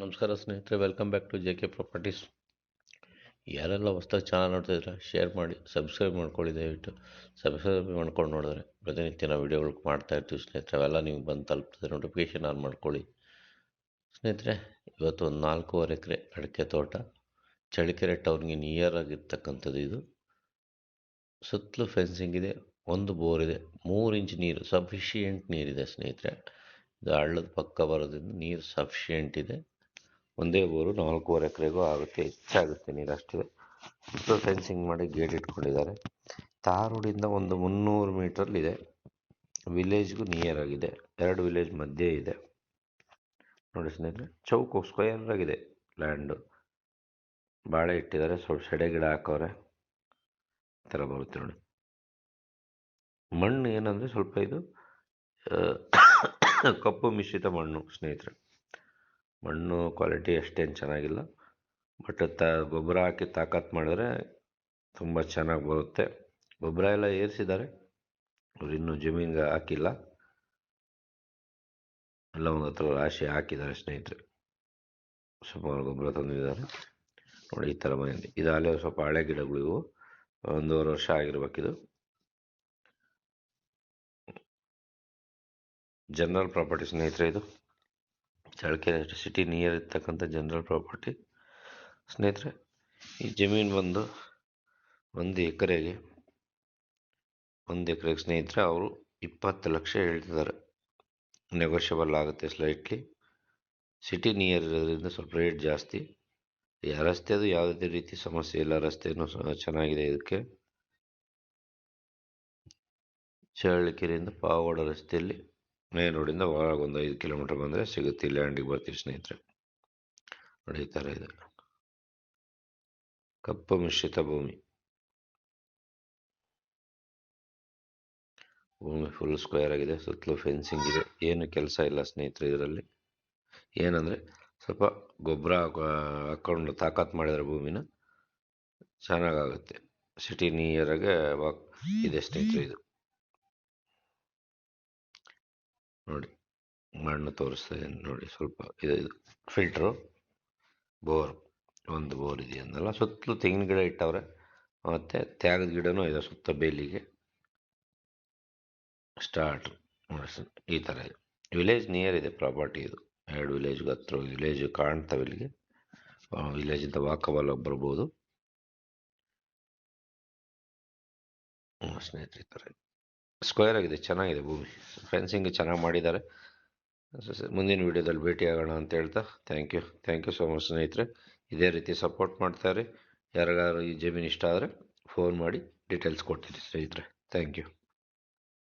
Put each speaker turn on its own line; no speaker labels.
ನಮಸ್ಕಾರ ಸ್ನೇಹಿತರೆ, welcome back to JK properties. ಯಾರೆಲ್ಲ ಹೊಸ್ದಾಗಿ ಚಾನಲ್ ನೋಡ್ತಿದ್ರೆ ಶೇರ್ ಮಾಡಿ, ಸಬ್ಸ್ಕ್ರೈಬ್ ಮಾಡ್ಕೊಳ್ಳಿ. ದಯವಿಟ್ಟು ಸಬ್ಸ್ಕ್ರೈಬ್ ಮಾಡ್ಕೊಂಡು ನೋಡಿದ್ರೆ ಪ್ರತಿನಿತ್ಯ ನಾವು ವೀಡಿಯೋಗಳು ಮಾಡ್ತಾ ಇರ್ತೀವಿ ಸ್ನೇಹಿತರೆ. ಅವೆಲ್ಲ ನೀವು ಬಂದು ತಲುಪ್ತದೆ, ನೋಟಿಫಿಕೇಷನ್ ಆನ್ ಮಾಡ್ಕೊಳ್ಳಿ ಸ್ನೇಹಿತರೆ. ಇವತ್ತು ಒಂದು 4.5 ಎಕರೆ ಅಡಿಕೆ ತೋಟ, ಚಳ್ಳಕೆರೆ ಟೌನ್ಗೆ ನಿಯರ್ ಆಗಿರ್ತಕ್ಕಂಥದ್ದು. ಇದು ಸುತ್ತಲೂ ಫೆನ್ಸಿಂಗ್ ಇದೆ, ಒಂದು ಬೋರ್ ಇದೆ, 3 ಇಂಚ್ ನೀರು, ಸಫಿಷಿಯೆಂಟ್ ನೀರಿದೆ ಸ್ನೇಹಿತರೆ. ಇದು ಹಳ್ಳದ ಪಕ್ಕ ಬರೋದ್ರಿಂದ ನೀರು ಸಫಿಷಿಯೆಂಟ್ ಇದೆ. ಒಂದೇ ಬೋರು 4.5 ಎಕರೆಗೂ ಆಗುತ್ತೆ, ಹೆಚ್ಚಾಗುತ್ತೆ ನೀರು, ಅಷ್ಟಿದೆ. ಸುತ್ತಲೂ ಫೆನ್ಸಿಂಗ್ ಮಾಡಿ ಗೇಟ್ ಇಟ್ಕೊಂಡಿದ್ದಾರೆ. ತಾರ್ ರೋಡಿಂದ ಒಂದು 300 ಮೀಟ್ರಲ್ಲಿದೆ. ವಿಲೇಜ್ಗೂ ನಿಯರ್ ಆಗಿದೆ, 2 ವಿಲೇಜ್ ಮಧ್ಯೆ ಇದೆ ನೋಡಿ ಸ್ನೇಹಿತರೆ. ಚೌಕು ಸ್ಕ್ವೇರ್ ಆಗಿದೆ ಲ್ಯಾಂಡು. ಬಾಳೆ ಇಟ್ಟಿದ್ದಾರೆ, ಸ್ವಲ್ಪ ಸೆಡೆ ಗಿಡ ಹಾಕವ್ರೆ, ಈ ಥರ ಬರುತ್ತೆ ನೋಡಿ. ಮಣ್ಣು ಏನಂದರೆ ಸ್ವಲ್ಪ ಇದು ಕಪ್ಪು ಮಿಶ್ರಿತ ಮಣ್ಣು ಸ್ನೇಹಿತರೆ. ಮಣ್ಣು ಕ್ವಾಲಿಟಿ ಅಷ್ಟೇನು ಚೆನ್ನಾಗಿಲ್ಲ, ಬಟ್ ಗೊಬ್ಬರ ಹಾಕಿ ತಾಕತ್ತು ಮಾಡಿದ್ರೆ ತುಂಬ ಚೆನ್ನಾಗಿ ಬರುತ್ತೆ. ಗೊಬ್ಬರ ಎಲ್ಲ ಏರಿಸಿದ್ದಾರೆ, ಅವ್ರು ಇನ್ನೂ ಜಮೀನಿಗೆ ಹಾಕಿಲ್ಲ, ಎಲ್ಲ ಒಂದು ಹತ್ರ ರಾಶಿ ಹಾಕಿದ್ದಾರೆ ಸ್ನೇಹಿತರೆ. ಸುಮಾರು ಗೊಬ್ಬರ ತಂದಿದ್ದಾರೆ ನೋಡಿ. ಈ ಥರ ಬಂದಿದೆ. ಇದು ಅಲ್ಲೇ ಸ್ವಲ್ಪ ಹಳೆ ಗಿಡಗಳು, ಇವು 1.5 ವರ್ಷ ಆಗಿರ್ಬೇಕಿದು. ಜನರಲ್ ಪ್ರಾಪರ್ಟಿ ಸ್ನೇಹಿತರೆ. ಇದು ಚಳ್ಳಕೆರೆ ಸಿಟಿ ನಿಯರ್ ಇರ್ತಕ್ಕಂಥ ಜನರಲ್ ಪ್ರಾಪರ್ಟಿ ಸ್ನೇಹಿತರೆ. ಈ ಜಮೀನು ಬಂದು 1 ಎಕರೆಗೆ ಸ್ನೇಹಿತರೆ ಅವರು 20 ಲಕ್ಷ ಹೇಳ್ತಿದ್ದಾರೆ. ನೆಗೋಷಿಯಬಲ್ ಆಗುತ್ತೆ ಸ್ಲೈಟ್ಲಿ. ಸಿಟಿ ನಿಯರ್ ಇರೋದ್ರಿಂದ ಸ್ವಲ್ಪ ರೇಟ್ ಜಾಸ್ತಿ. ರಸ್ತೆದು ಯಾವುದೇ ರೀತಿ ಸಮಸ್ಯೆ ಇಲ್ಲ, ರಸ್ತೆನೂ ಚೆನ್ನಾಗಿದೆ. ಇದಕ್ಕೆ ಚಳ್ಳಕೆರೆಯಿಂದ ಪಾವಗಡ ರಸ್ತೆಯಲ್ಲಿ ಮೇನ್ ರೋಡಿಂದ ಒಳಗೆ ಒಂದು 5 ಕಿಲೋಮೀಟರ್ ಬಂದರೆ ಸಿಗುತ್ತೆ. ಲ್ಯಾಂಡಿಗೆ ಬರ್ತೀವಿ ಸ್ನೇಹಿತರೆ ನೋಡಿ. ಈ ಥರ ಇದೆ, ಕಪ್ಪು ಮಿಶ್ರಿತ ಭೂಮಿ ಫುಲ್ ಸ್ಕ್ವೇರ್ ಆಗಿದೆ. ಸುತ್ತಲೂ ಫೆನ್ಸಿಂಗ್ ಇದೆ, ಏನು ಕೆಲಸ ಇಲ್ಲ ಸ್ನೇಹಿತರೆ. ಇದರಲ್ಲಿ ಏನಂದರೆ ಸ್ವಲ್ಪ ಗೊಬ್ಬರ ಹಾಕ್ಕೊಂಡು ತಾಕತ್ತು ಮಾಡಿದರೆ ಭೂಮಿನ ಚೆನ್ನಾಗಾಗುತ್ತೆ. ಸಿಟಿ ನಿಯರಾಗೆ ಇದೆ ಸ್ನೇಹಿತರೆ. ಇದು ನೋಡಿ, ಮಣ್ಣು ತೋರಿಸ್ತಾ ಇದ್ದೀನಿ ನೋಡಿ. ಸ್ವಲ್ಪ ಇದು ಫಿಲ್ಟ್ರು ಬೋರ್, ಒಂದು ಬೋರ್ ಇದೆಯಂದಲ್ಲ. ಸುತ್ತಲೂ ತೆಂಗಿನ ಗಿಡ ಇಟ್ಟವ್ರೆ, ಮತ್ತು ತ್ಯಾಗದ ಗಿಡನೂ ಇದೆ ಸುತ್ತ ಬೇಲಿಗೆ. ಸ್ಟಾರ್ಟ್ ನೋಡಿ, ಈ ಥರ ಇದೆ. ವಿಲೇಜ್ ನಿಯರ್ ಇದೆ ಪ್ರಾಪರ್ಟಿ. ಇದು 2 ವಿಲೇಜ್ಗೆ ಹತ್ರ ವಿಲೇಜ್ ಕಾಣ್ತವೆ ಇಲ್ಲಿಗೆ. ವಿಲೇಜಿಂದ ವಾಕಬಲ್ ಬರ್ಬೋದು ಸ್ನೇಹಿತರೆ. ಈ ಥರ ಸ್ಕ್ವೇರ್ ಆಗಿದೆ, ಚೆನ್ನಾಗಿದೆ ಭೂಮಿ. ಫೆನ್ಸಿಂಗ್ ಚೆನ್ನಾಗಿ ಮಾಡಿದ್ದಾರೆ. ಮುಂದಿನ ವಿಡಿಯೋದಲ್ಲಿ ಭೇಟಿ ಆಗೋಣ ಅಂತ ಹೇಳ್ತಾ ಥ್ಯಾಂಕ್ ಯು ಸೋ ಮಚ್ ಸ್ನೇಹಿತರೆ. ಇದೇ ರೀತಿ ಸಪೋರ್ಟ್ ಮಾಡ್ತಾರೆ. ಯಾರಿಗಾರು ಈ ಜಮೀನು ಇಷ್ಟ ಆದರೆ ಫೋನ್ ಮಾಡಿ ಡೀಟೇಲ್ಸ್ ಕೊಡ್ತೀನಿ ಸ್ನೇಹಿತರೆ. Thank you.